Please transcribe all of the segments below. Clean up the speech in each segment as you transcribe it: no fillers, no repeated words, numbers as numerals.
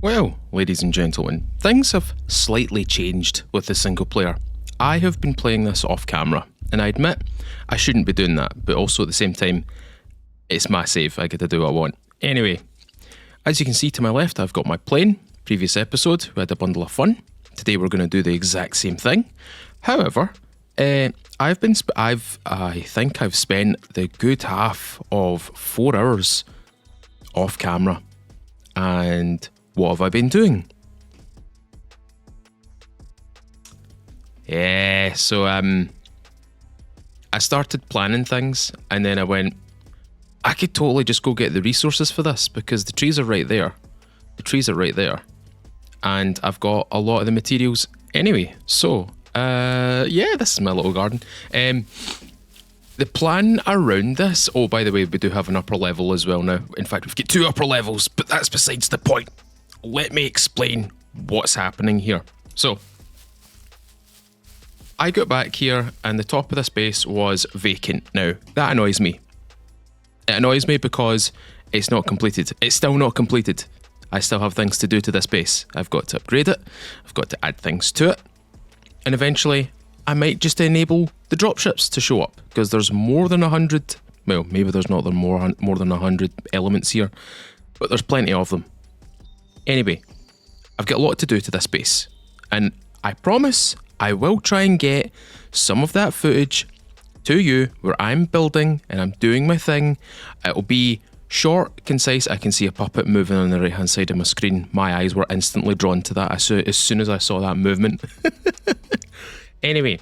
Well, ladies and gentlemen, things have slightly changed with the single player. I have been playing this off camera, and I admit I shouldn't be doing that, but also at the same time, it's my save, I get to do what I want. Anyway, as you can see to my left, I've got my plane. Previous episode, we had a bundle of fun. Today we're going to do the exact same thing. However, I think I've spent the good half of 4 hours off camera. And what have I been doing? Yeah, so I started planning things, and then I went, I could totally just go get the resources for this because the trees are right there. And I've got a lot of the materials anyway. So, yeah, this is my little garden. The plan around this, oh, by the way, we do have an upper level as well now. In fact, we've got 2 upper levels, but that's besides the point. Let me explain what's happening here. So, I got back here and the top of this base was vacant. Now, that annoys me. It annoys me because it's not completed. It's still not completed. I still have things to do to this base. I've got to upgrade it. I've got to add things to it. And eventually, I might just enable the dropships to show up because there's more than 100. Well, maybe there's not more than 100 elements here, but there's plenty of them. Anyway, I've got a lot to do to this base, and I promise I will try and get some of that footage to you where I'm building and I'm doing my thing. It'll be short, concise. I can see a puppet moving on the right hand side of my screen. My eyes were instantly drawn to that as soon as I saw that movement. Anyway,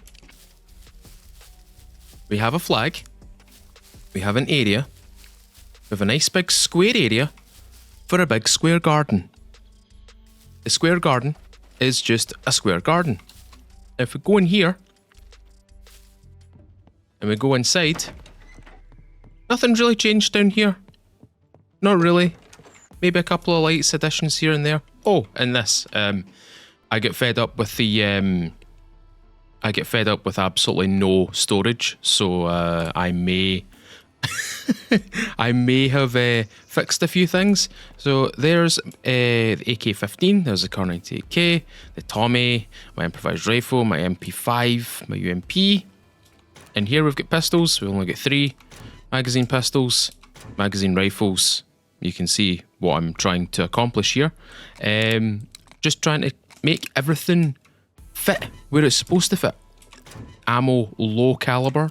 we have a flag, we have an area, we have a nice big square area for a big square garden. The square garden is just a square garden. If we go in here and we go inside, nothing's really changed down here. Not really. Maybe a couple of lights additions here and there. Oh, and this. I get fed up with the I get fed up with absolutely no storage, so I may have fixed a few things. So there's the AK-15, there's the Kar98K, the Tommy, my improvised rifle, my MP5, my UMP. And here we've got pistols. We only got 3 magazine pistols, magazine rifles. You can see what I'm trying to accomplish here. Just trying to make everything fit where it's supposed to fit. Ammo low caliber,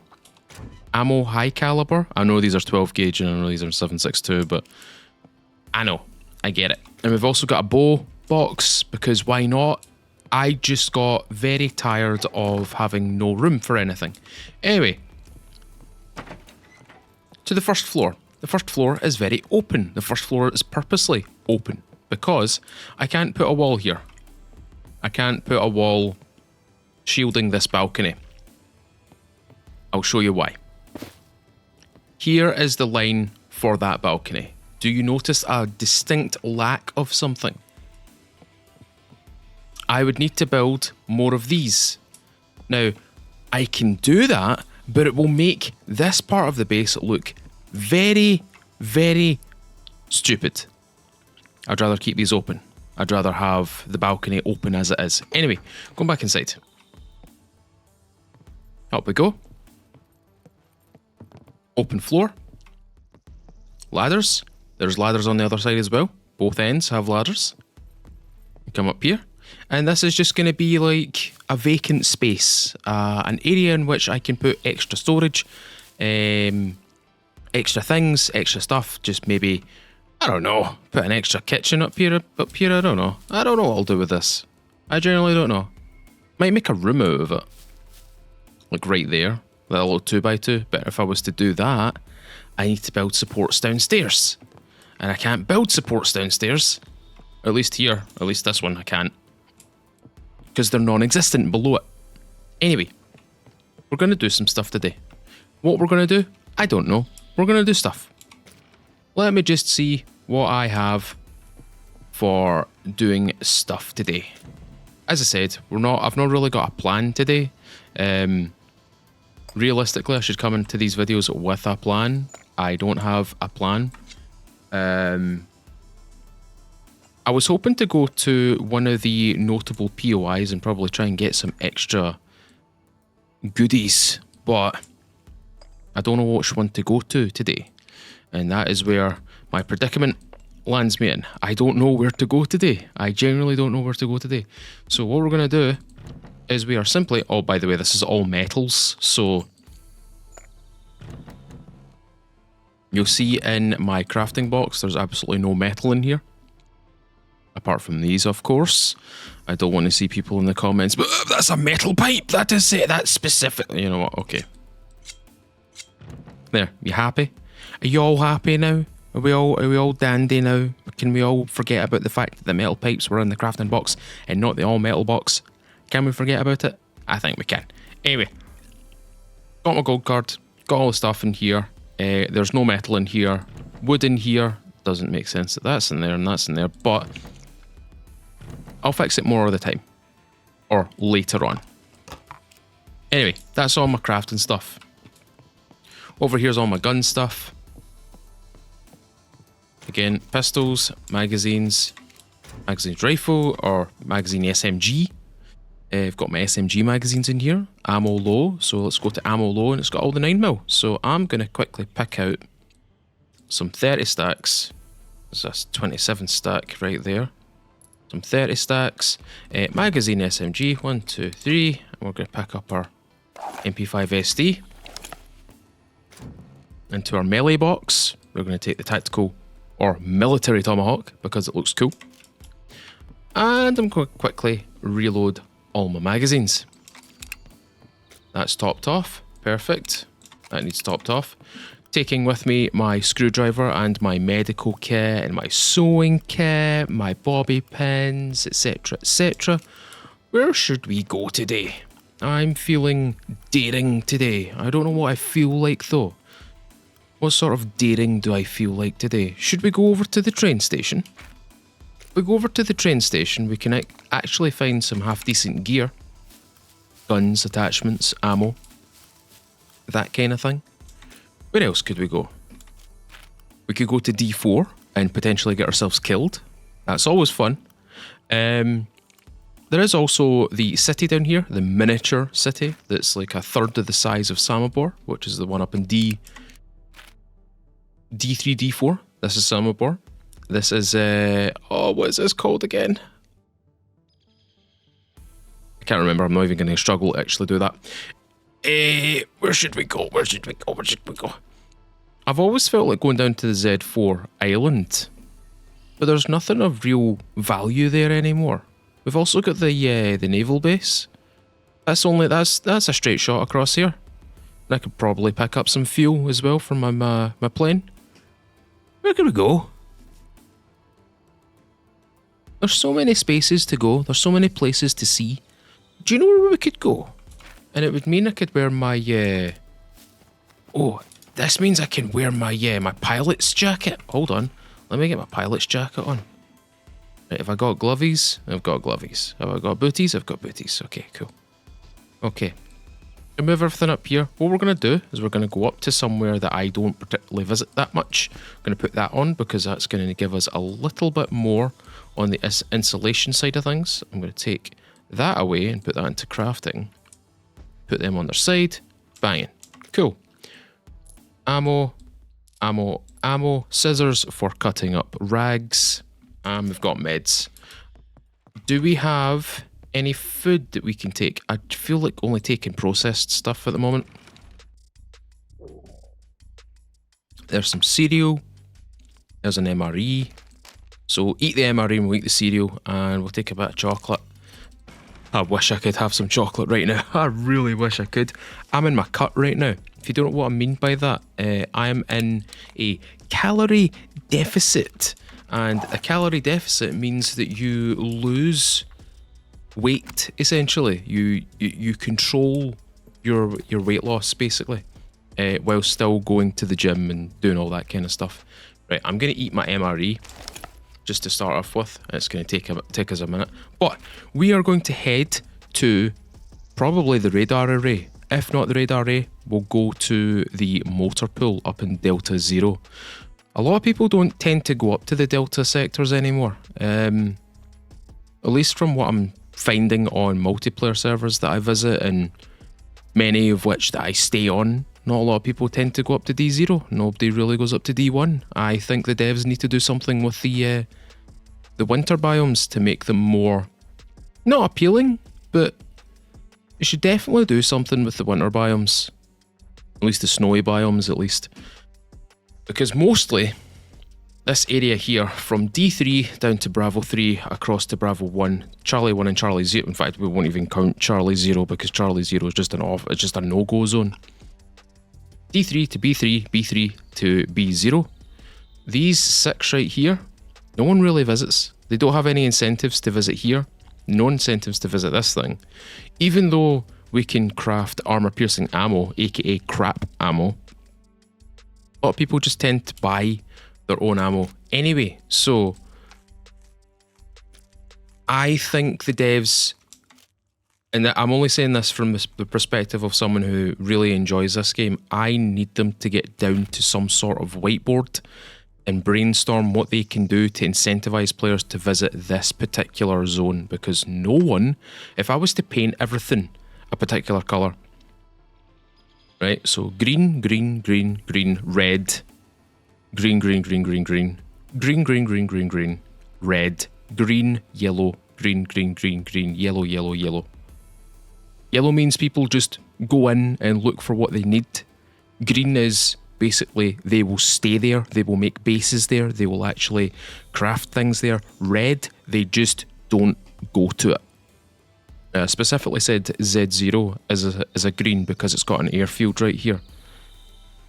ammo high caliber. I know these are 12 gauge and I know these are 7.62, but I know, I get it. And we've also got a bow box because why not? I just got very tired of having no room for anything. Anyway, to the first floor. The first floor is very open. The first floor is purposely open because I can't put a wall here. I can't put a wall shielding this balcony. I'll show you why. Here is the line for that balcony. Do you notice a distinct lack of something? I would need to build more of these. Now, I can do that, but it will make this part of the base look very, very stupid. I'd rather keep these open. I'd rather have the balcony open as it is. Anyway, going back inside. Up we go. Open floor. Ladders. There's ladders on the other side as well. Both ends have ladders. Come up here. And this is just going to be like a vacant space. An area in which I can put extra storage. Extra things, extra stuff. Just maybe, I don't know, put an extra kitchen up here, I don't know. I don't know what I'll do with this. I generally don't know. Might make a room out of it. Like right there. That little 2x2. But if I was to do that, I need to build supports downstairs. And I can't build supports downstairs. At least here. At least this one I can't. Because they're non-existent below it. Anyway. We're going to do some stuff today. What we're going to do? I don't know. We're going to do stuff. Let me just see what I have for doing stuff today. As I said, I've not really got a plan today. Realistically, I should come into these videos with a plan. I don't have a plan. I was hoping to go to one of the notable POIs and probably try and get some extra goodies, but I don't know which one to go to today. And that is where my predicament lands me in. I don't know where to go today. I genuinely don't know where to go today. So what we're going to do is we are simply... Oh, by the way, this is all metals, so... You'll see in my crafting box, there's absolutely no metal in here. Apart from these, of course. I don't want to see people in the comments, but that's a metal pipe! That is it! That's specific! You know what? Okay. There, you happy? Are you all happy now? Are we all dandy now? Can we all forget about the fact that the metal pipes were in the crafting box and not the all metal box? Can we forget about it? I think we can. Anyway, got my gold card, got all the stuff in here. There's no metal in here. Wood in here. Doesn't make sense that that's in there and that's in there, but I'll fix it more of the time. Or later on. Anyway, that's all my crafting stuff. Over here's all my gun stuff. Again, pistols, magazines rifle, or magazine SMG. I've got my SMG magazines in here. Ammo low, so let's go to ammo low, and it's got all the 9mm. So I'm going to quickly pick out some 30 stacks. There's a 27 stack right there. Some 30 stacks. Magazine SMG, 1, 2, 3. And we're going to pick up our MP5 SD. Into our melee box, we're going to take the tactical or military tomahawk because it looks cool. And I'm going to quickly reload all my magazines. That's topped off. Perfect. That needs topped off. Taking with me my screwdriver and my medical kit and my sewing kit, my bobby pins, etc, etc. Where should we go today? I'm feeling daring today. I don't know what I feel like though. What sort of daring do I feel like today? Should we go over to the train station? If we go over to the train station, we can actually find some half-decent gear. Guns, attachments, ammo. That kind of thing. Where else could we go? We could go to D4 and potentially get ourselves killed. That's always fun. There is also the city down here, the miniature city, that's like a third of the size of Samobor, which is the one up in D3, D4. This is Samobor. This is, what is this called again? I can't remember. I'm not even going to struggle to actually do that. Where should we go? Where should we go? Where should we go? I've always felt like going down to the Z4 island, but there's nothing of real value there anymore. We've also got the naval base. That's a straight shot across here. And I could probably pick up some fuel as well from my plane. Where can we go? There's so many spaces to go. There's so many places to see. Do you know where we could go? And it would mean I could wear my, Oh, this means I can wear my, my pilot's jacket. Hold on. Let me get my pilot's jacket on. Right, have I got glovies? I've got glovies. Have I got booties? I've got booties. Okay, cool. Okay. To move everything up here, what we're going to do is we're going to go up to somewhere that I don't particularly visit that much. I'm going to put that on because that's going to give us a little bit more on the insulation side of things. I'm going to take that away and put that into crafting. Put them on their side. Banging. Cool. Ammo. Ammo. Ammo. Scissors for cutting up rags. And we've got meds. Do we have any food that we can take? I feel like only taking processed stuff at the moment. There's some cereal. There's an MRE. So eat the MRE and we'll eat the cereal and we'll take a bit of chocolate. I wish I could have some chocolate right now. I really wish I could. I'm in my cut right now. If you don't know what I mean by that, I am in a calorie deficit. And a calorie deficit means that you lose weight, essentially. You control your weight loss, basically, while still going to the gym and doing all that kind of stuff. Right, I'm going to eat my MRE just to start off with. It's going to take us a minute. But we are going to head to probably the radar array. If not the radar array, we'll go to the motor pool up in Delta Zero. a lot of people don't tend to go up to the Delta sectors anymore. At least from what I'm finding on multiplayer servers that I visit, and many of which that I stay on, not a lot of people tend to go up to D0. Nobody really goes up to D1. I think the devs need to do something with the winter biomes to make them more, not appealing, but you should definitely do something with the winter biomes. At least the snowy biomes, at least. Because mostly, this area here, from D3 down to Bravo 3, across to Bravo 1, Charlie 1 and Charlie 0, in fact we won't even count Charlie 0 because Charlie 0 is just it's just a no-go zone. D3 to B3, B3 to B0. These 6 right here, no one really visits. They don't have any incentives to visit here, no incentives to visit this thing. Even though we can craft armor-piercing ammo, aka crap ammo, a lot of people just tend to buy their own ammo anyway. So I think the devs, and I'm only saying this from the perspective of someone who really enjoys this game, I need them to get down to some sort of whiteboard and brainstorm what they can do to incentivize players to visit this particular zone, because no one, if I was to paint everything a particular colour, right, so green, green, green, green, red, green, green, green, green, green, green, green, green, green, green, red, green, yellow, green, green, green, green, yellow, yellow, yellow. Yellow means people just go in and look for what they need. Green is basically they will stay there, they will make bases there, they will actually craft things there. Red, they just don't go to it. Specifically said Z0 is a green because it's got an airfield right here.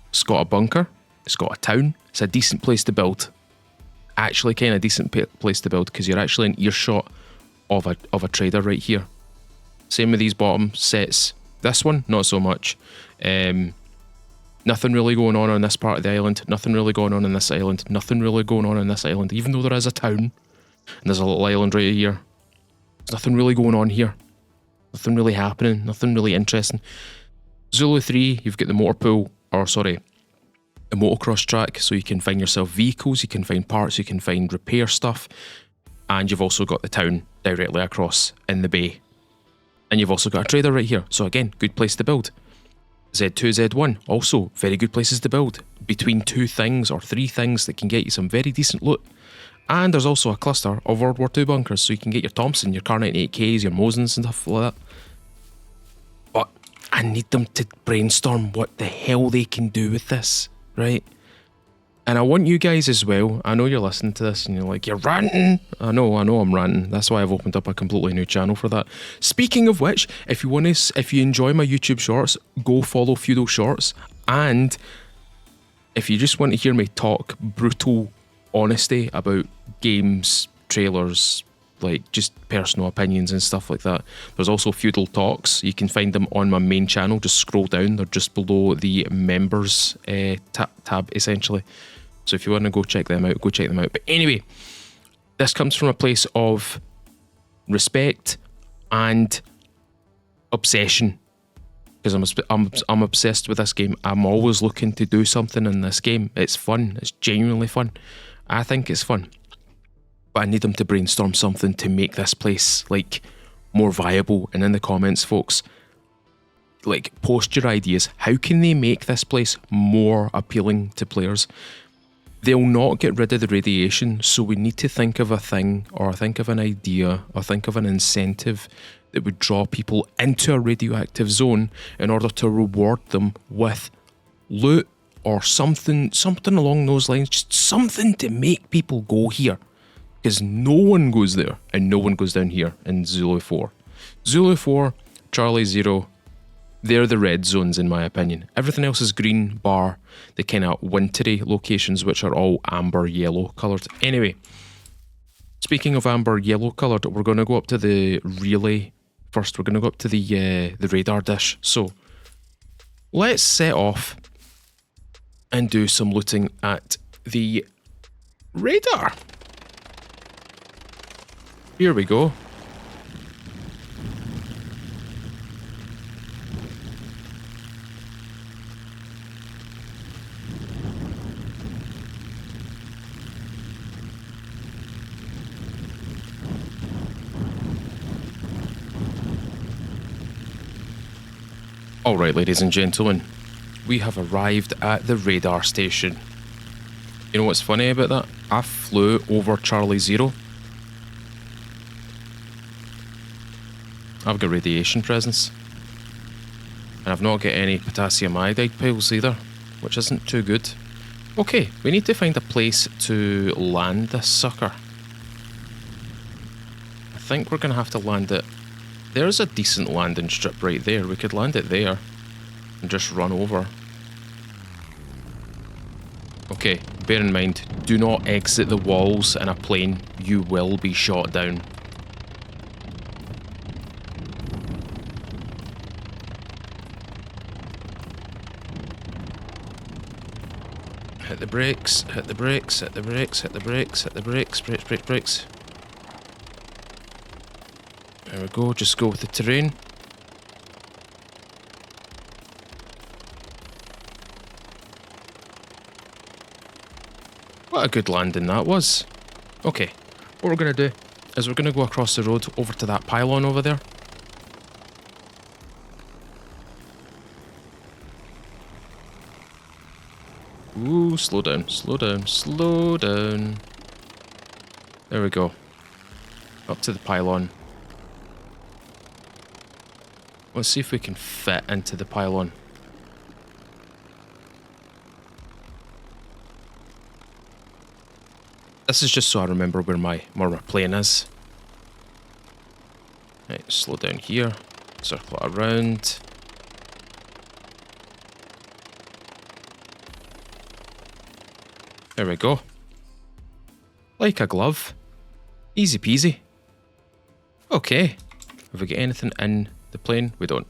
It's got a bunker, it's got a town, it's a decent place to build. Actually kind of decent place to build because you're actually in earshot of a trader right here. Same with these bottom sets. This one, not so much. Nothing really going on this part of the island. Nothing really going on this island. Nothing really going on this island. Even though there is a town, and there's a little island right here. There's nothing really going on here. Nothing really happening. Nothing really interesting. Zulu 3, you've got the motor pool, or sorry, a motocross track, so you can find yourself vehicles, you can find parts, you can find repair stuff, and you've also got the town directly across in the bay. And you've also got a trader right here, so again, good place to build. Z2, Z1, also very good places to build. Between 2 things or 3 things that can get you some very decent loot. And there's also a cluster of World War II bunkers, so you can get your Thompson, your Kar98Ks, your Mosins and stuff like that. But I need them to brainstorm what the hell they can do with this, right? And I want you guys as well. I know you're listening to this and you're like, you're ranting. I know I'm ranting. That's why I've opened up a completely new channel for that. Speaking of which, if you enjoy my YouTube shorts, go follow Feudal Shorts. And if you just want to hear me talk brutal honesty about games, trailers, like just personal opinions and stuff like that, there's also Feudal Talks. You can find them on my main channel. Just scroll down. They're just below the members tab, essentially. So if you want to go check them out, go check them out. But anyway, this comes from a place of respect and obsession, because I'm obsessed with this game. I'm always looking to do something in this game. It's fun. It's genuinely fun. I think it's fun. But I need them to brainstorm something to make this place like more viable. And in the comments, folks, like post your ideas. How can they make this place more appealing to players? They'll not get rid of the radiation, so we need to think of a thing, or think of an idea, or think of an incentive that would draw people into a radioactive zone in order to reward them with loot or something along those lines. Just something to make people go here. Because no one goes there, and no one goes down here in Zulu 4. Zulu 4, Charlie 0, they're the red zones in my opinion. Everything else is green, bar the kind of wintry locations, which are all amber yellow coloured. Anyway, speaking of amber yellow coloured, we're going to go up to the relay first. We're going to go up to the radar dish. So let's set off and do some looting at the radar. Here we go. Alright, ladies and gentlemen, we have arrived at the radar station. You know what's funny about that? I flew over Charlie Zero. I've got radiation presence. And I've not got any potassium iodide piles either, which isn't too good. Okay, we need to find a place to land this sucker. I think we're going to have to land it. There's a decent landing strip right there. We could land it there and just run over. Okay, bear in mind, do not exit the walls in a plane. You will be shot down. Hit the brakes, hit the brakes, hit the brakes, hit the brakes, hit the brakes, brakes, brakes, brakes. There we go, just go with the terrain. What a good landing that was. Okay, what we're going to do is we're going to go across the road over to that pylon over there. Ooh, slow down, slow down, slow down. There we go. Up to the pylon. Let's see if we can fit into the pylon. This is just so I remember where my plane is. Right, slow down here. Circle it around. There we go. Like a glove. Easy peasy. Okay. Have we got anything in the plane? We don't.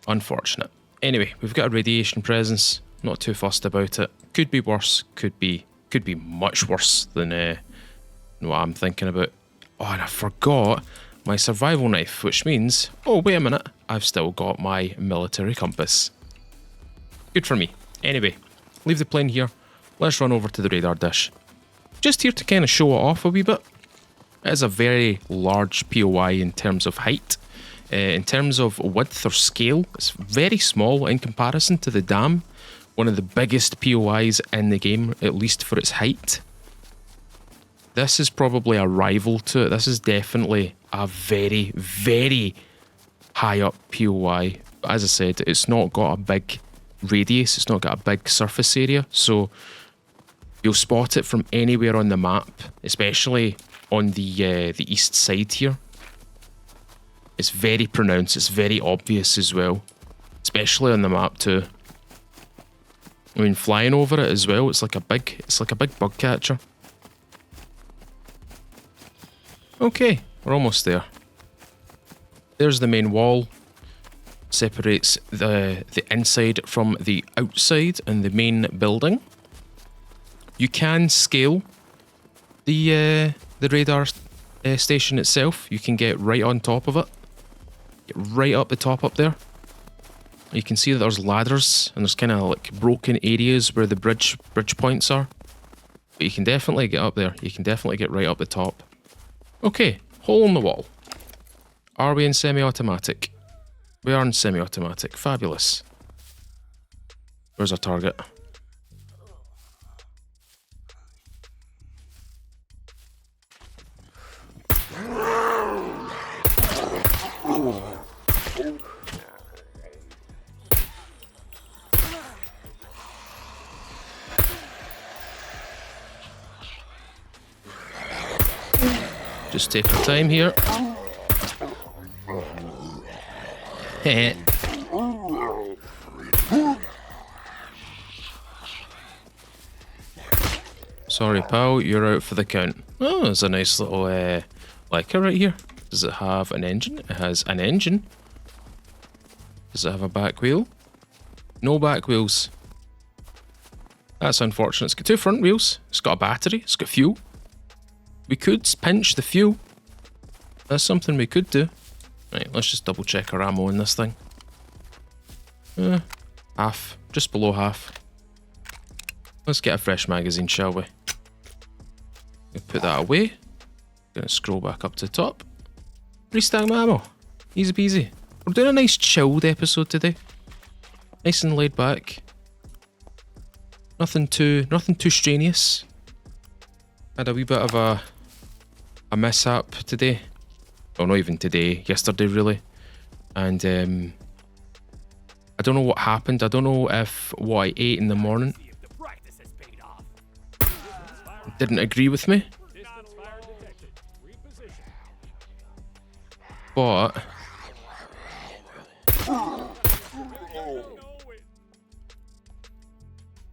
Unfortunate. Anyway, we've got a radiation presence. Not too fussed about it. Could be worse. Could be much worse than what I'm thinking about. Oh, and I forgot my survival knife, which means... Oh, wait a minute. I've still got my military compass. Good for me. Anyway, leave the plane here. Let's run over to the radar dish. Just here to kind of show it off a wee bit. It is a very large POI in terms of height. In terms of width or scale, it's very small in comparison to the dam. One of the biggest POIs in the game, at least for its height. This is probably a rival to it. This is definitely a very, very high up POI. As I said, it's not got a big radius. It's not got a big surface area. So you'll spot it from anywhere on the map, especially on the east side here. It's very pronounced. It's very obvious as well, especially on the map too. I mean, flying over it as well. It's like a big bug catcher. Okay, we're almost there. There's the main wall. Separates the inside from the outside in the main building. You can scale the radar station itself. You can get right on top of it. Get right up the top up there. You can see that there's ladders and there's kind of like broken areas where the bridge points are. But you can definitely get up there. You can definitely get right up the top. Okay, hole in the wall. Are we in semi-automatic? We are in semi-automatic. Fabulous. Where's our target? Just take our time here. Sorry, pal, you're out for the count. Oh, there's a nice little Leica right here. Does it have an engine? It has an engine. Does it have a back wheel? No back wheels. That's unfortunate. It's got two front wheels. It's got a battery. It's got fuel. We could pinch the fuel. That's something we could do. Right, let's just double check our ammo in this thing. Half. Just below half. Let's get a fresh magazine, shall we? Put that away. Gonna scroll back up to the top. Restock my ammo. Easy peasy. We're doing a nice chilled episode today. Nice and laid back. Nothing too strenuous. Had a wee bit of a mishap today. Well, not even today, yesterday really. And I don't know what happened. I don't know if what I ate in the morning didn't agree with me. But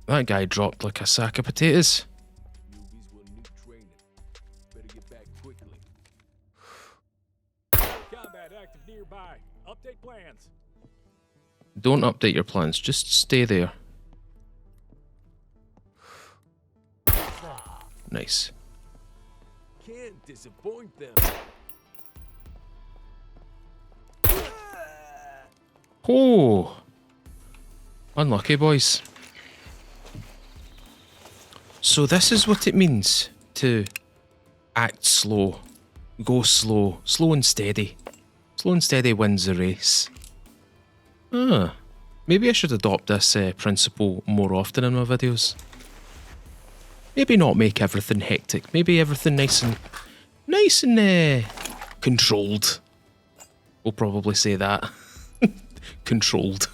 that guy dropped like a sack of potatoes. Don't update your plans, just stay there. Nice. Can't disappoint them. Oh! Unlucky, boys. So this is what it means to act slow, go slow, slow and steady. Slow and steady wins the race. Maybe I should adopt this principle more often in my videos. Maybe not make everything hectic. Maybe everything nice and controlled. We'll probably say that. Controlled.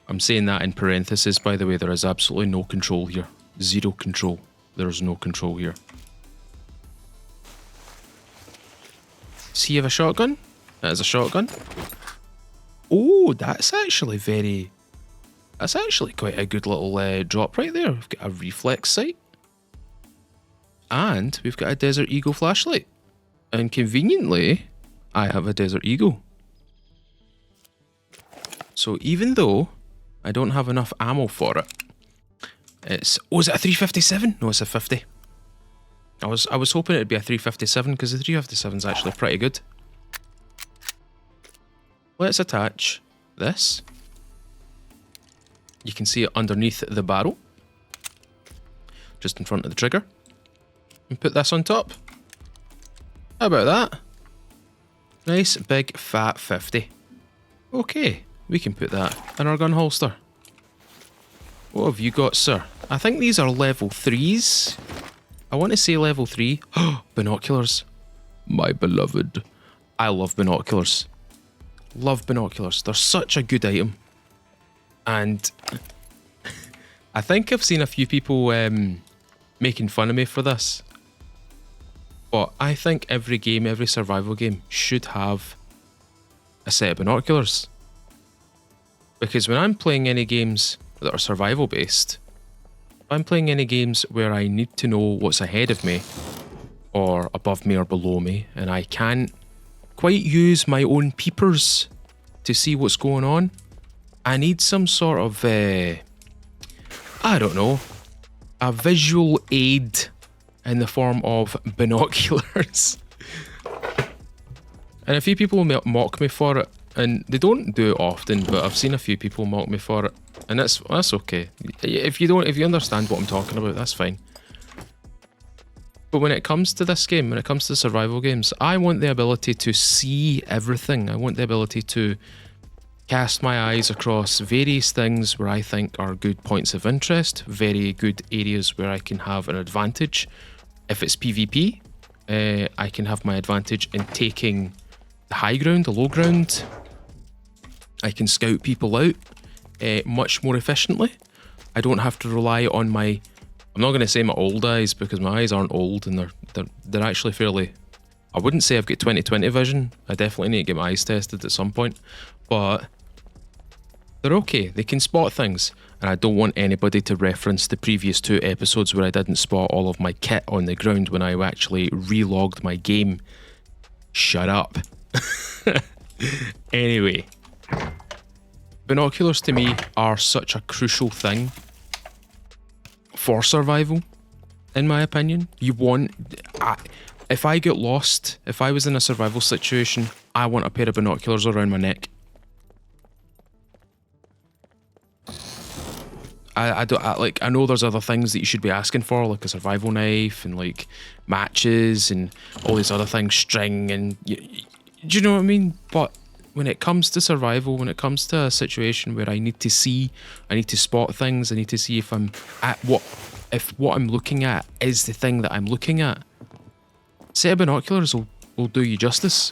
I'm saying that in parentheses, by the way. There is absolutely no control here. Zero control. There is no control here. Does he have a shotgun? That is a shotgun. Oh, that's actually quite a good little drop right there. We've got a reflex sight. And we've got a Desert Eagle flashlight. And conveniently, I have a Desert Eagle. So even though I don't have enough ammo for it, it's... Oh, is it a 357? No, it's a 50. I was hoping it'd be a 357 because the 357 is actually pretty good. Let's attach this. You can see it underneath the barrel, just in front of the trigger, and put this on top. How about that? Nice big fat 50. Okay, we can put that in our gun holster. What have you got, sir? I think these are level 3s. I want to say level 3. Oh, binoculars. My beloved. I love binoculars. Love binoculars. They're such a good item. And I think I've seen a few people making fun of me for this. But I think every game, every survival game should have a set of binoculars. Because when I'm playing any games that are survival based, if I'm playing any games where I need to know what's ahead of me, or above me or below me, and I can't quite use my own peepers to see what's going on, I need some sort of, I don't know, a visual aid in the form of binoculars. And a few people mock me for it, and they don't do it often, but I've seen a few people mock me for it, and that's okay. If you understand what I'm talking about, that's fine. But when it comes to this game, when it comes to survival games, I want the ability to see everything. I want the ability to cast my eyes across various things where I think are good points of interest, very good areas where I can have an advantage. If it's PvP, I can have my advantage in taking the high ground, the low ground. I can scout people out much more efficiently. I don't have to rely on my... I'm not going to say my old eyes, because my eyes aren't old, and they're actually fairly... I wouldn't say I've got 20/20 vision. I definitely need to get my eyes tested at some point. But they're okay. They can spot things. And I don't want anybody to reference the previous 2 episodes where I didn't spot all of my kit on the ground when I actually relogged my game. Shut up. Anyway. Binoculars to me are such a crucial thing for survival, in my opinion. You want... if I get lost, if I was in a survival situation, I want a pair of binoculars around my neck. I know there's other things that you should be asking for, like a survival knife and like matches and all these other things, string, and Do you know what I mean? But when it comes to survival, when it comes to a situation where I need to see, I need to spot things, I need to see if I'm at if what I'm looking at is the thing that I'm looking at, a set of binoculars will do you justice.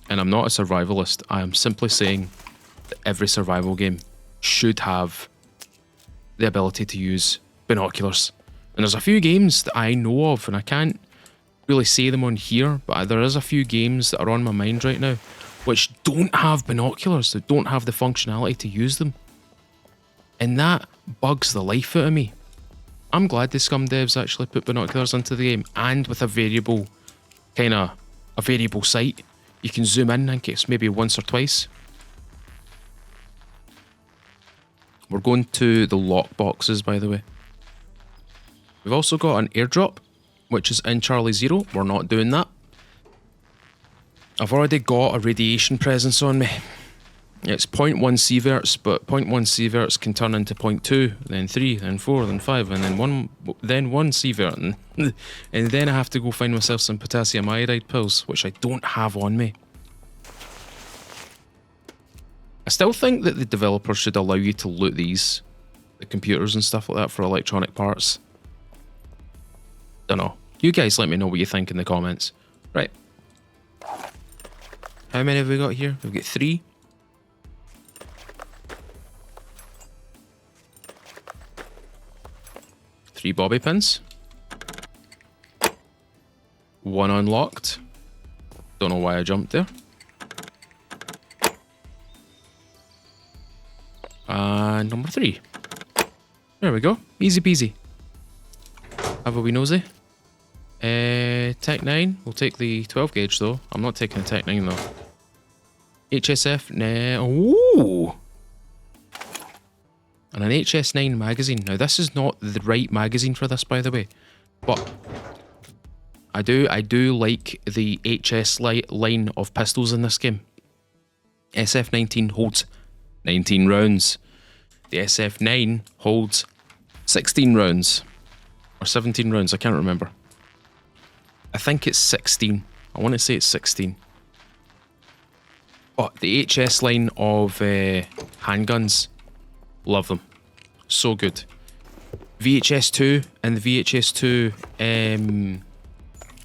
And I'm not a survivalist. I am simply saying that every survival game should have the ability to use binoculars. And there's a few games that I know of, and I can't really say them on here, but there is a few games that are on my mind right now which don't have binoculars, that don't have the functionality to use them. And that bugs the life out of me. I'm glad the SCUM devs actually put binoculars into the game, and with a variable sight. You can zoom in, I think it's maybe once or twice. We're going to the lock boxes, by the way. We've also got an airdrop, which is in Charlie Zero. We're not doing that. I've already got a radiation presence on me. It's 0.1 sieverts, but 0.1 sieverts can turn into 0.2, then 3, then 4, then 5, and then 1 sievert. And then I have to go find myself some potassium iodide pills, which I don't have on me. I still think that the developers should allow you to loot the computers and stuff like that for electronic parts. Don't know. You guys let me know what you think in the comments. Right. How many have we got here? We've got 3. Three bobby pins. 1 unlocked. Don't know why I jumped there. And number 3. There we go. Easy peasy. Have a wee nosy. Tech 9. We'll take the 12 gauge though. I'm not taking the Tech 9 though. HSF. Nah. Ooh. And an HS9 magazine. Now this is not the right magazine for this, by the way, but I do like the HS line of pistols in this game. SF19 holds 19 rounds. The SF9 holds 16 rounds. Or 17 rounds, I can't remember. I think it's 16. I want to say it's 16. But the HS line of handguns, love them. So good. VHS2 and the VHS2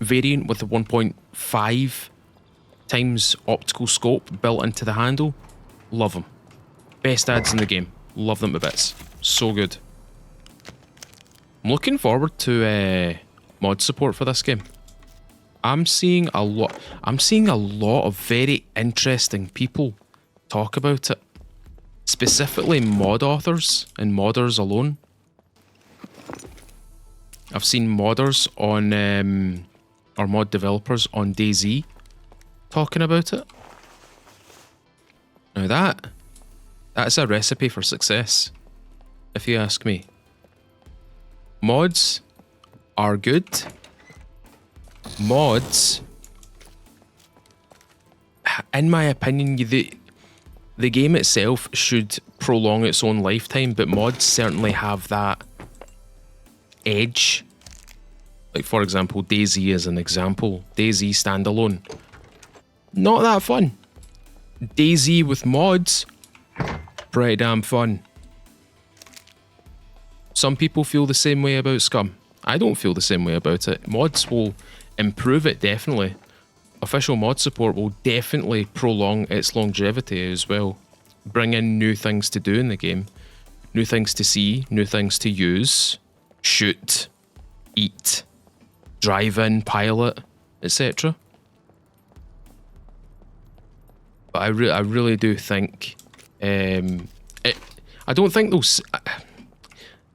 variant with the 1.5 times optical scope built into the handle, love them. Best ads in the game. Love them to bits. So good. I'm looking forward to mod support for this game. I'm seeing a lot of very interesting people talk about it. Specifically mod authors and modders alone. I've seen modders on or mod developers on DayZ talking about it. Now that's a recipe for success, if you ask me. Mods are good. Mods, in my opinion, the game itself should prolong its own lifetime, but mods certainly have that edge. Like, for example, DayZ as an example. DayZ standalone. Not that fun. DayZ with mods, pretty damn fun. Some people feel the same way about SCUM. I don't feel the same way about it. Mods will improve it, definitely. Official mod support will definitely prolong its longevity as well. Bring in new things to do in the game. New things to see, new things to use, shoot, eat, drive in, pilot, etc. But I really do think I don't think those.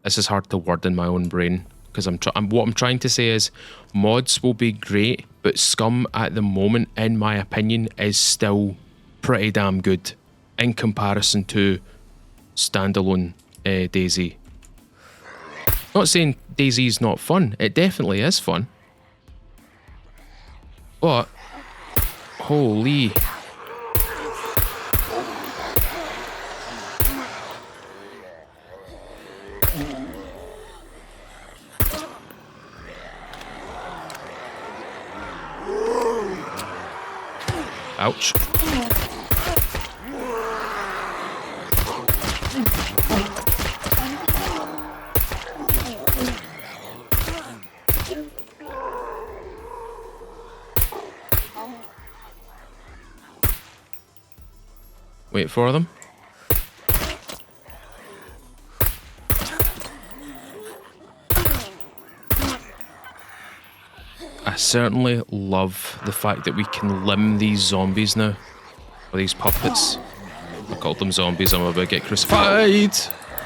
This is hard to word in my own brain because what I'm trying to say is mods will be great, but SCUM at the moment, in my opinion, is still pretty damn good in comparison to standalone DayZ. Not saying DayZ's not fun. It definitely is fun. But holy. Ouch. Wait for them. I certainly love the fact that we can limb these zombies now. Or these puppets. I called them zombies, I'm about to get crucified!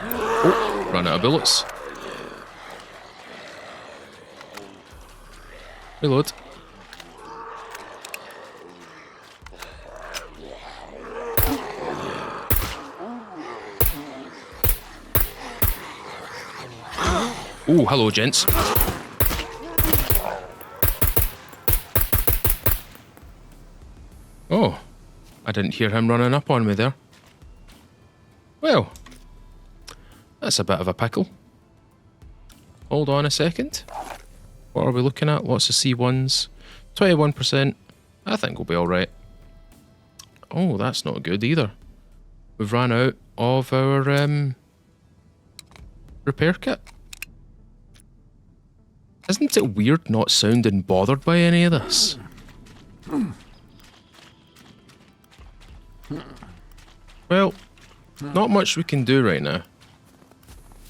Oh, run out of bullets. Reload. Oh, hello, gents. Oh, I didn't hear him running up on me there. Well, that's a bit of a pickle. Hold on a second. What are we looking at? Lots of C1s. 21%. I think we'll be alright. Oh, that's not good either. We've ran out of our repair kit. Isn't it weird not sounding bothered by any of this? Well, not much we can do right now.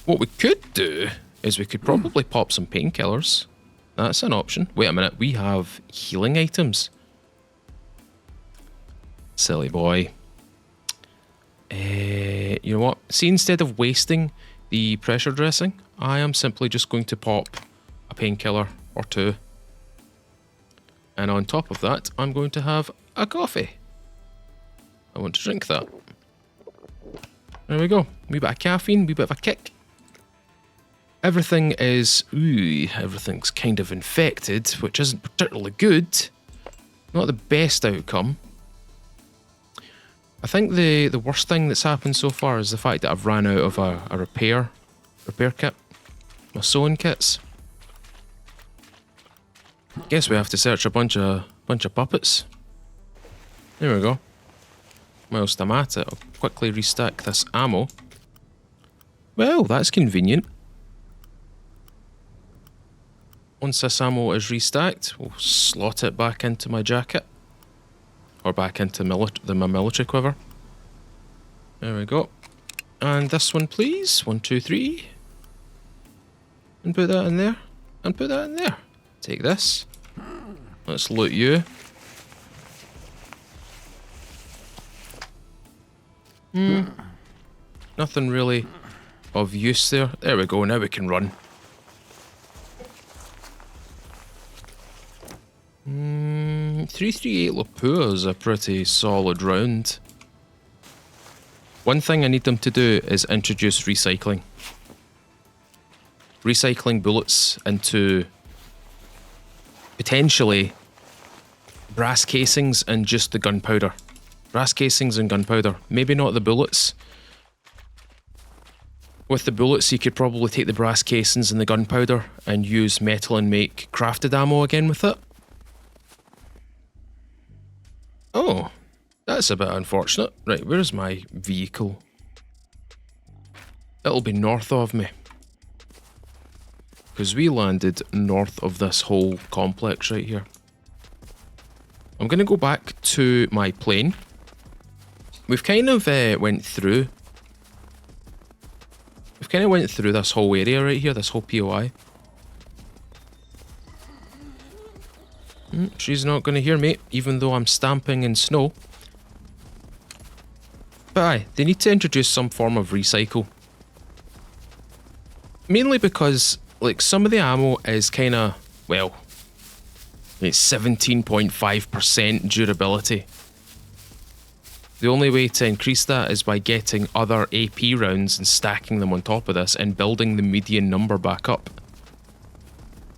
What we could do is we could probably pop some painkillers. That's an option. Wait a minute, we have healing items. Silly boy. You know what? See, instead of wasting the pressure dressing, I am simply just going to pop a painkiller or two. And on top of that, I'm going to have a coffee. I want to drink that. There we go. Wee bit of caffeine, wee bit of a kick. Everything is... Ooh, everything's kind of infected, which isn't particularly good. Not the best outcome. I think the worst thing that's happened so far is the fact that I've ran out of a repair kit. My sewing kits. Guess we have to search a bunch of puppets. There we go. Whilst I'm at it, I'll quickly restack this ammo. Well, that's convenient. Once this ammo is restacked, we'll slot it back into my jacket. Or back into my military quiver. There we go. And this one, please. 1, 2, 3. And put that in there. And put that in there. Take this. Let's loot you. Nothing really of use there. There we go, now we can run. 338 Lapua is a pretty solid round. One thing I need them to do is introduce recycling. Recycling bullets into potentially brass casings and just the gunpowder. Brass casings and gunpowder. Maybe not the bullets. With the bullets, you could probably take the brass casings and the gunpowder and use metal and make crafted ammo again with it. Oh, that's a bit unfortunate. Right, where's my vehicle? It'll be north of me. Because we landed north of this whole complex right here. I'm going to go back to my plane. We've kind of went through this whole area right here, this whole POI. She's not going to hear me, even though I'm stamping in snow. But aye, they need to introduce some form of recycle. Mainly because, like, some of the ammo is kind of, well, it's 17.5% durability. The only way to increase that is by getting other AP rounds and stacking them on top of this and building the median number back up.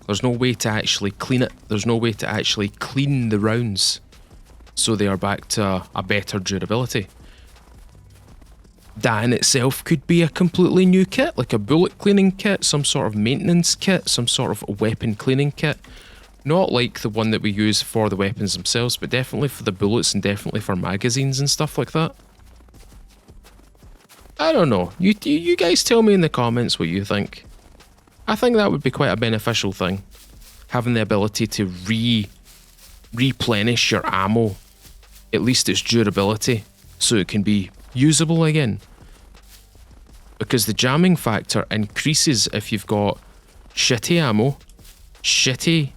There's no way to actually clean it. There's no way to actually clean the rounds so they are back to a better durability. That in itself could be a completely new kit, like a bullet cleaning kit, some sort of maintenance kit, some sort of weapon cleaning kit. Not like the one that we use for the weapons themselves, but definitely for the bullets and definitely for magazines and stuff like that. I don't know. You guys tell me in the comments what you think. I think that would be quite a beneficial thing. Having the ability to replenish your ammo, at least its durability, so it can be usable again. Because the jamming factor increases if you've got shitty ammo, shitty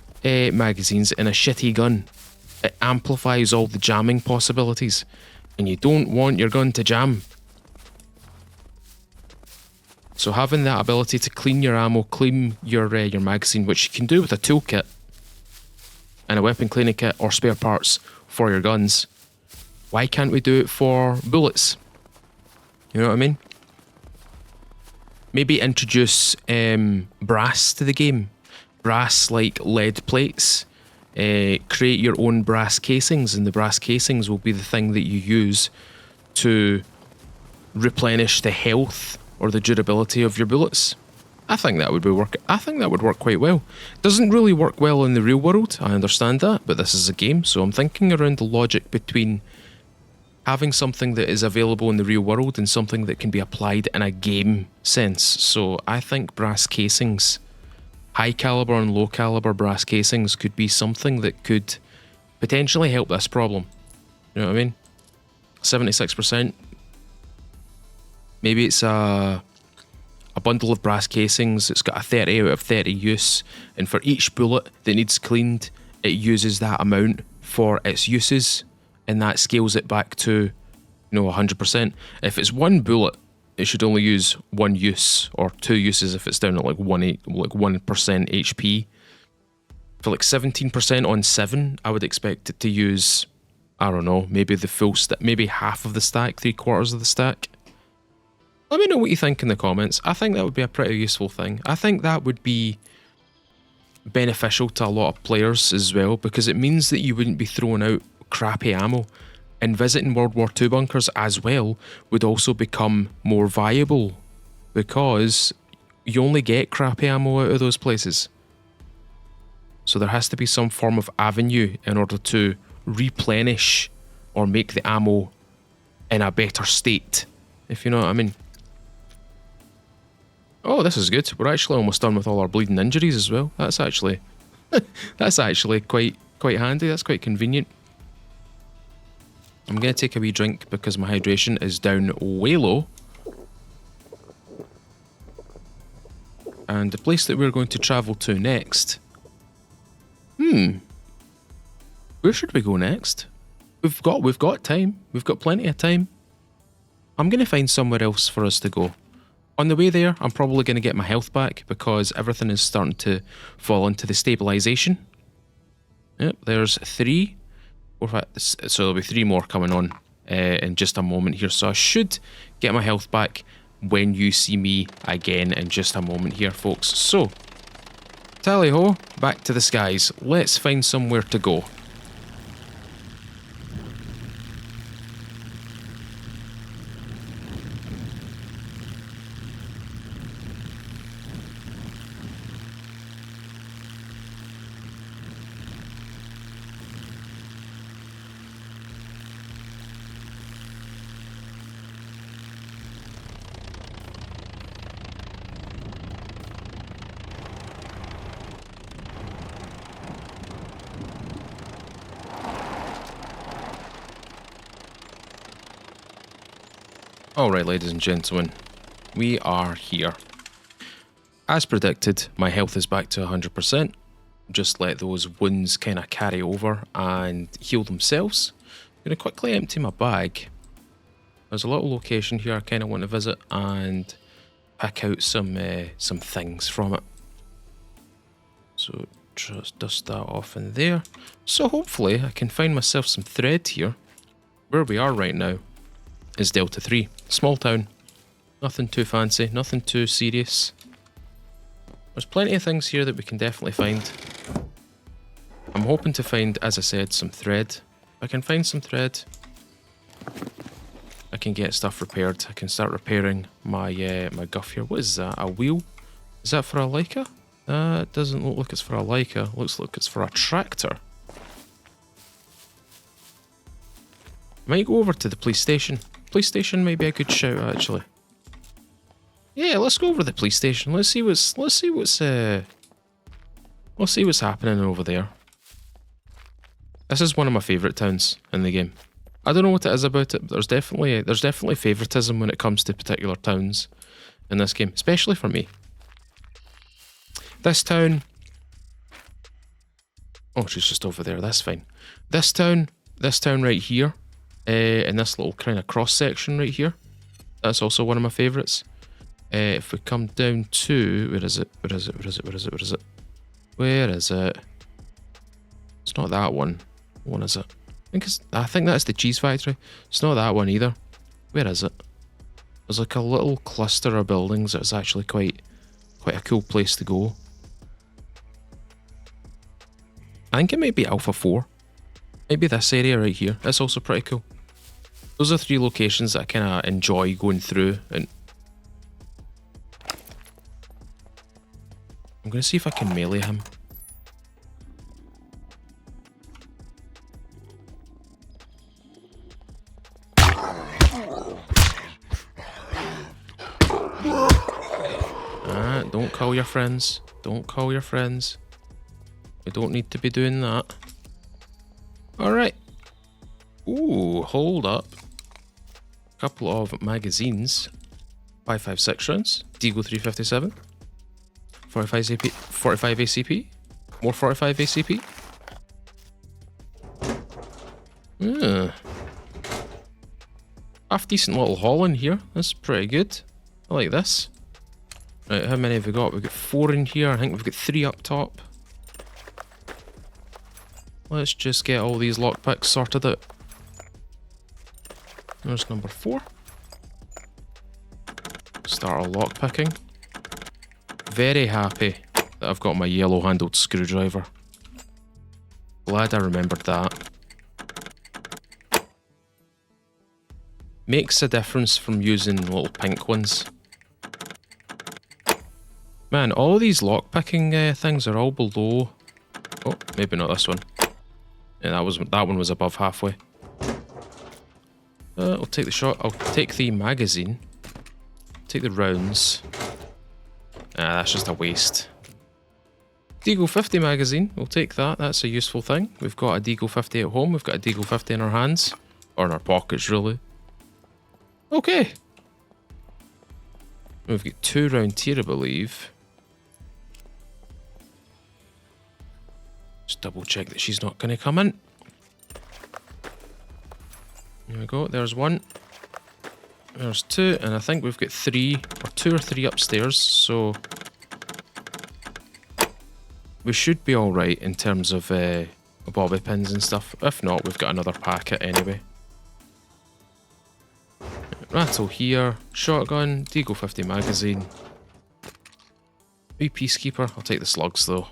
magazines, and a shitty gun. It amplifies all the jamming possibilities, and you don't want your gun to jam. So having that ability to clean your ammo, clean your magazine, which you can do with a toolkit and a weapon cleaning kit or spare parts for your guns, why can't we do it for bullets? You know what I mean? Maybe introduce brass to the game. Brass like lead plates. Create your own brass casings, and the brass casings will be the thing that you use to replenish the health or the durability of your bullets. I think that would work quite well. Doesn't really work well in the real world, I understand that, but this is a game, so I'm thinking around the logic between having something that is available in the real world and something that can be applied in a game sense. So I think brass casings, high caliber and low caliber brass casings, could be something that could potentially help this problem. You know what I mean? 76%. Maybe it's a bundle of brass casings. It's got a 30 out of 30 use, and for each bullet that needs cleaned, it uses that amount for its uses, and that scales it back to 100%. If it's one bullet, it should only use one use, or two uses if it's down at like 1% HP. For like 17% on 7, I would expect it to use, I don't know, maybe the full stack, maybe half of the stack, 3/4 of the stack. Let me know what you think in the comments. I think that would be a pretty useful thing. I think that would be beneficial to a lot of players as well, because it means that you wouldn't be throwing out crappy ammo, and visiting World War II bunkers as well would also become more viable, because you only get crappy ammo out of those places. So there has to be some form of avenue in order to replenish or make the ammo in a better state, if you know what I mean. Oh, this is good. We're actually almost done with all our bleeding injuries as well. That's actually quite handy. That's quite convenient. I'm going to take a wee drink because my hydration is down way low. And the place that we're going to travel to next... Where should we go next? We've got time. We've got plenty of time. I'm going to find somewhere else for us to go. On the way there, I'm probably going to get my health back because everything is starting to fall into the stabilisation. Yep, there's 3. So there'll be 3 more coming on in just a moment here. So I should get my health back when you see me again in just a moment here, folks. So, tally-ho, back to the skies. Let's find somewhere to go. Alright, ladies and gentlemen, we are here. As predicted, my health is back to 100%. Just let those wounds kind of carry over and heal themselves. I'm going to quickly empty my bag. There's a little location here I kind of want to visit and pick out some things from it. So just dust that off in there. So hopefully I can find myself some thread here. Where we are right now is Delta 3. Small town. Nothing too fancy, nothing too serious. There's plenty of things here that we can definitely find. I'm hoping to find, as I said, some thread. If I can find some thread, I can get stuff repaired. I can start repairing my my guff here. What is that? A wheel? Is that for a Leica? That doesn't look like it's for a Leica. Looks like it's for a tractor. Might go over to the police station. Police station might be a good shout, actually. Yeah, let's go over to the police station. Let's see what's happening over there. This is one of my favourite towns in the game. I don't know what it is about it, but there's definitely favouritism when it comes to particular towns in this game, especially for me. This town... Oh, she's just over there, that's fine. This town right here, in this little kind of cross section right here, that's also one of my favourites. If we come down to... Where is it? It's not that one. What one is it? I think that's the cheese factory. It's not that one either. Where is it? There's like a little cluster of buildings that's actually quite a cool place to go. I think it might be Alpha 4. Maybe this area right here. That's also pretty cool. Those are 3 locations that I kind of enjoy going through. And I'm going to see if I can melee him. Don't call your friends. Don't call your friends. We don't need to be doing that. Alright. Ooh, hold up. Couple of magazines. 5.56 rounds. Deagle 357. 45 ACP. More 45 ACP. Half decent little haul in here. That's pretty good. I like this. Right, how many have we got? We've got 4 in here. I think we've got 3 up top. Let's just get all these lockpicks sorted out. There's number 4. Start our lockpicking. Very happy that I've got my yellow-handled screwdriver. Glad I remembered that. Makes a difference from using little pink ones. Man, all these lockpicking things are all below... Oh, maybe not this one. Yeah, that one was above halfway. I'll take the shot. I'll take the magazine. Take the rounds. That's just a waste. Deagle 50 magazine. We'll take that. That's a useful thing. We've got a Deagle 50 at home. We've got a Deagle 50 in our hands. Or in our pockets, really. Okay. We've got 2 round here, I believe. Just double check that she's not going to come in. There we go. There's 1. There's 2. And I think we've got 3. Or 2 or 3 upstairs. So we should be alright in terms of bobby pins and stuff. If not, we've got another packet anyway. Rattle here. Shotgun. Deagle 50 magazine. Wee Peacekeeper. I'll take the slugs though.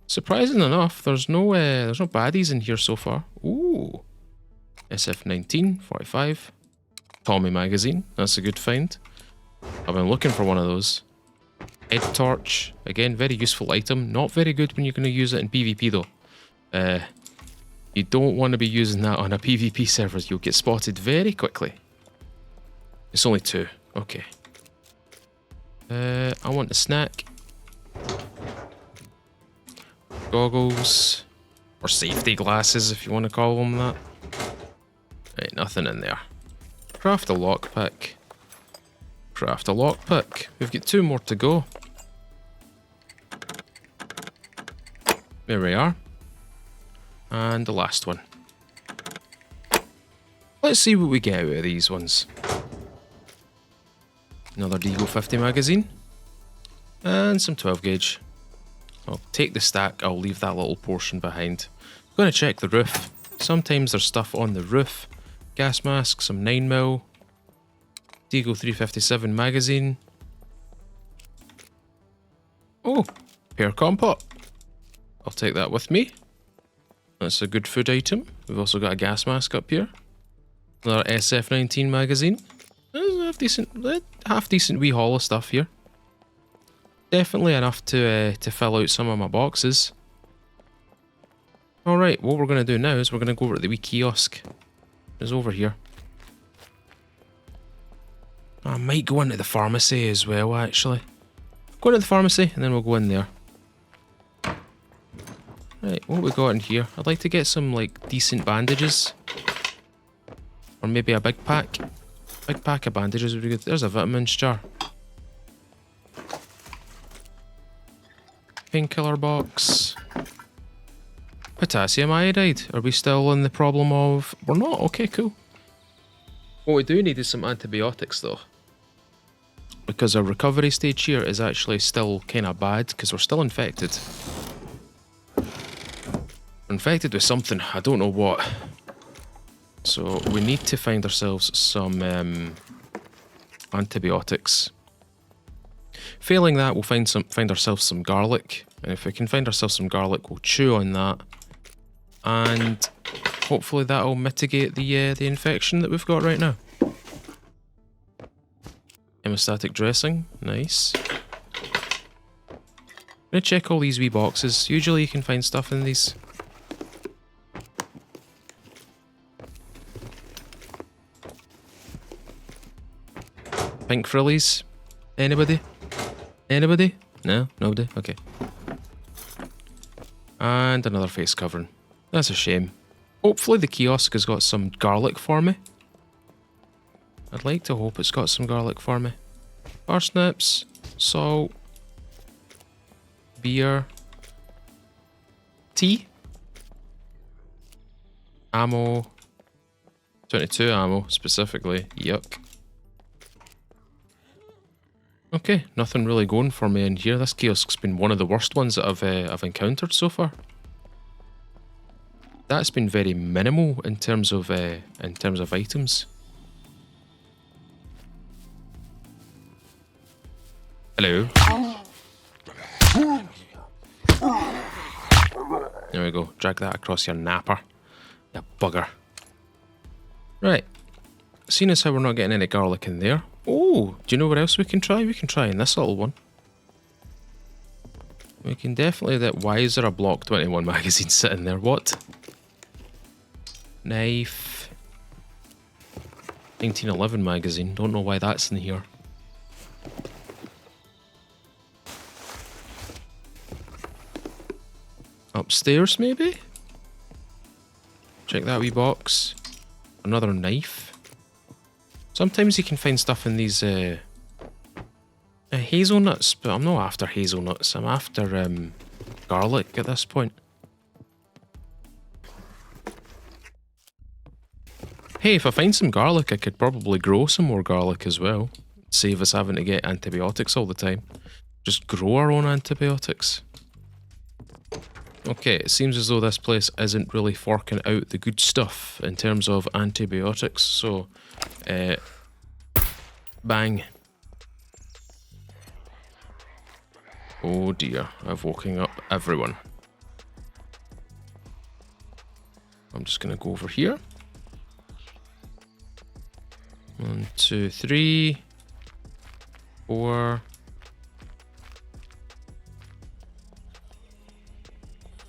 Surprising enough, there's no baddies in here so far. Ooh, SF-19, 45, Tommy magazine. That's a good find. I've been looking for one of those. Head torch, again, very useful item. Not very good when you're going to use it in PvP though. You don't want to be using that on a PvP server. You'll get spotted very quickly. It's only 2. Okay. I want a snack. Goggles, or safety glasses if you want to call them that. Right, nothing in there. Craft a lockpick. Craft a lockpick. We've got 2 more to go. There we are. And the last one. Let's see what we get out of these ones. Another Deagle 50 magazine. And some 12 gauge. I'll take the stack, I'll leave that little portion behind. I'm going to check the roof. Sometimes there's stuff on the roof. Gas mask, some 9mm. Deagle 357 magazine. Oh, pear compote. I'll take that with me. That's a good food item. We've also got a gas mask up here. Another SF-19 magazine. There's a half decent wee haul of stuff here. Definitely enough to fill out some of my boxes. Alright, what we're going to do now is we're going to go over to the wee kiosk. It's over here. I might go into the pharmacy as well, actually. Go into the pharmacy and then we'll go in there. Right, what we got in here? I'd like to get some, like, decent bandages. Or maybe a big pack. Big pack of bandages would be good. There's a vitamins jar. Painkiller box. Potassium iodide. Are we still in the problem of... We're not? Okay, cool. What we do need is some antibiotics, though. Because our recovery stage here is actually still kind of bad, because we're still infected. We're infected with something, I don't know what. So we need to find ourselves some antibiotics. Failing that, we'll find ourselves some garlic. And if we can find ourselves some garlic, we'll chew on that. And hopefully that'll mitigate the infection that we've got right now. Hemostatic dressing, nice. I'm gonna check all these wee boxes. Usually you can find stuff in these. Pink frillies? Anybody? Anybody? No? Nobody? Okay. And another face covering. That's a shame. Hopefully the kiosk has got some garlic for me. I'd like to hope it's got some garlic for me. Parsnips, salt, beer, tea, ammo, 22 ammo specifically, yuck. Okay, nothing really going for me in here. This kiosk's been one of the worst ones that I've encountered so far. That's been very minimal in terms of items. Hello. There we go. Drag that across your napper. You bugger. Right. Seeing as how we're not getting any garlic in there. Oh, do you know what else we can try? We can try in this little one. We can definitely... Why is there a Block 21 magazine sitting there? What? Knife. 1911 magazine. Don't know why that's in here. Upstairs, maybe? Check that wee box. Another knife. Sometimes you can find stuff in these hazelnuts, but I'm not after hazelnuts. I'm after garlic at this point. Hey, if I find some garlic, I could probably grow some more garlic as well. Save us having to get antibiotics all the time. Just grow our own antibiotics. Okay, it seems as though this place isn't really forking out the good stuff in terms of antibiotics, so bang. Oh dear, I've woken up everyone. I'm just gonna go over here. 1, 2, 3, 4.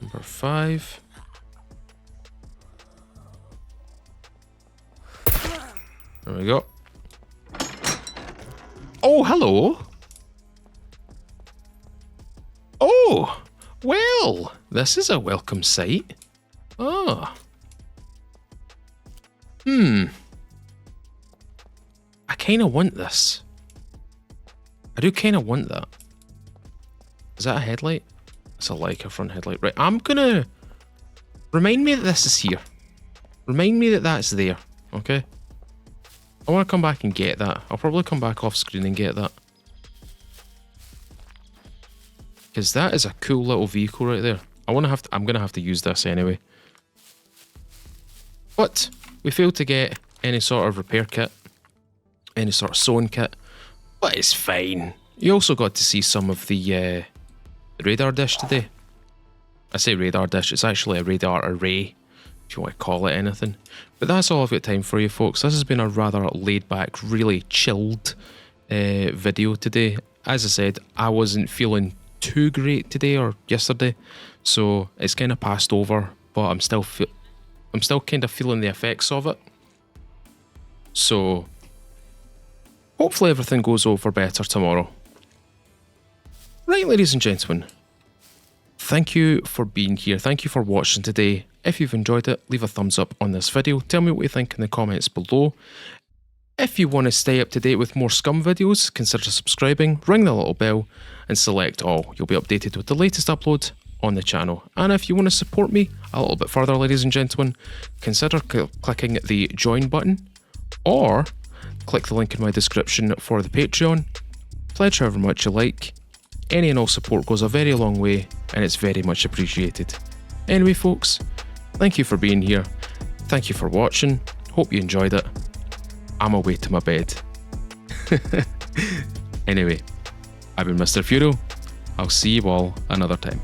Number 5. There we go. Oh, hello. Oh, well, this is a welcome sight. Oh. I kind of want this. I do kind of want that. Is that a headlight? It's a Leica front headlight. Right, I'm gonna... Remind me that this is here. Remind me that that's there, okay? I want to come back and get that. I'll probably come back off screen and get that. Because that is a cool little vehicle right there. I'm gonna have to use this anyway. But we failed to get any sort of repair kit. Any sort of sewing kit. But it's fine. You also got to see some of the radar dish today. I say radar dish, it's actually a radar array. if you want to call it anything. But that's all I've got time for you folks. This has been a rather laid back, really chilled video today. As I said, I wasn't feeling too great today or yesterday, so it's kind of passed over, but I'm still kind of feeling the effects of it. So hopefully everything goes over better tomorrow. Right, ladies and gentlemen, thank you for being here. Thank you for watching today. If you've enjoyed it, leave a thumbs up on this video. Tell me what you think in the comments below. If you want to stay up to date with more SCUM videos, consider subscribing, ring the little bell and select all. You'll be updated with the latest upload on the channel. And if you want to support me a little bit further, ladies and gentlemen, consider clicking the join button or click the link in my description for the Patreon. Pledge however much you like. Any and all support goes a very long way and it's very much appreciated. Anyway folks, thank you for being here. Thank you for watching. Hope you enjoyed it. I'm away to my bed. Anyway, I've been Mr. Furo. I'll see you all another time.